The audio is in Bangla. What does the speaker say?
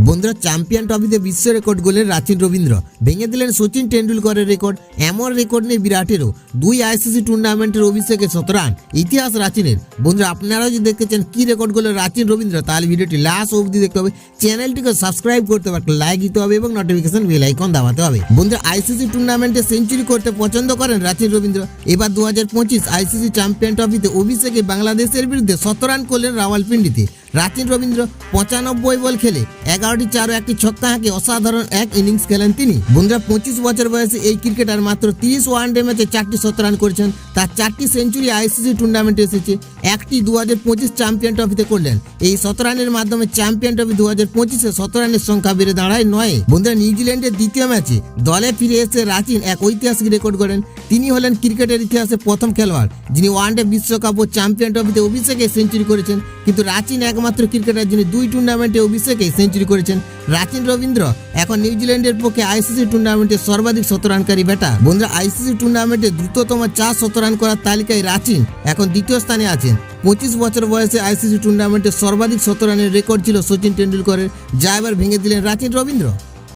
বন্ধুরা, চ্যাম্পিয়ন ট্রফিতে বিশ্ব রেকর্ড গোলের রাচিন রবীন্দ্র ভেঙে দিলেন সচিন টেন্ডুলকরের রেকর্ড। এমন রেকর্ড নেই বিরাটেরও। 2 আইসিসি টুর্নামেন্টের অভিষেকে 17 রান, ইতিহাস রাচিনের। বন্ধুরা, আপনারাও যদি দেখতে চান কি রেকর্ড গোলের রাচিন রবীন্দ্র, তাহলে ভিডিওটি লাস্ট অবধি দেখতে হবে। চ্যানেলটিকে সাবস্ক্রাইব করতে হবে, লাইক দিতে হবে এবং নোটিফিকেশন বেল আইকন দাবাতে হবে। বন্ধুরা, আইসিসি টুর্নামেন্টে সেঞ্চুরি করতে পছন্দ করেন রাচিন রবীন্দ্র। এবার 2025 আইসিসি চ্যাম্পিয়ন ট্রফিতে অভিষেকে বাংলাদেশের বিরুদ্ধে 17 রান করলেন রাওয়ালপিন্ডিতে। রাচিন রবীন্দ্র 95 বল খেলে 11টি 4 ও 1টি ছক্কা হাঁকে অসাধারণ এক ইনিংস খেলেন তিনি। বন্ধুরা, 25 বছর বয়সে এই ক্রিকেটার মাত্র 30 ওয়ানডে ম্যাচে 4টি 17 রান করেছেন। তার 4টি সেঞ্চুরি আইসিসি টুর্নামেন্টে এসেছে, একটি 2025 চ্যাম্পিয়ন ট্রফিতে করলেন। এই 17 রানের মাধ্যমে চ্যাম্পিয়ন ট্রফি 2025-এ 17 রানের সংখ্যা বেড়ে দাঁড়ায় 9। বন্ধুরা, নিউজিল্যান্ডের দ্বিতীয় ম্যাচে দলে ফিরে এসে রাচিন এক ঐতিহাসিক রেকর্ড করেন। তিনি হলেন ক্রিকেটের ইতিহাসে প্রথম খেলোয়াড় যিনি ওয়ানডে বিশ্বকাপ ও চ্যাম্পিয়ন ট্রফিতে অভিষেকে সেঞ্চুরি করেছেন। কিন্তু রাচিন একমাত্র ক্রিকেটার যিনি 2 টুর্নামেন্টে অভিষেকে সেঞ্চুরি করেছেন। রাচিন রবীন্দ্র এখন নিউজিল্যান্ডের পক্ষে আইসিসি টুর্নামেন্টে সর্বাধিক 17 রানকারী ব্যাটার। বন্ধুরা, আইসিসি টুর্নামেন্টে দ্রুততম 4 17 রান করার তালিকায় রাচিন এখন দ্বিতীয় স্থানে আছেন। 25 বছর বয়সে আইসিসি টুর্নামেন্টে সর্বাধিক 17 রানের রেকর্ড ছিল সচিন টেন্ডুলকরের, যা এবার ভেঙে দিলেন রাচিন রবীন্দ্র।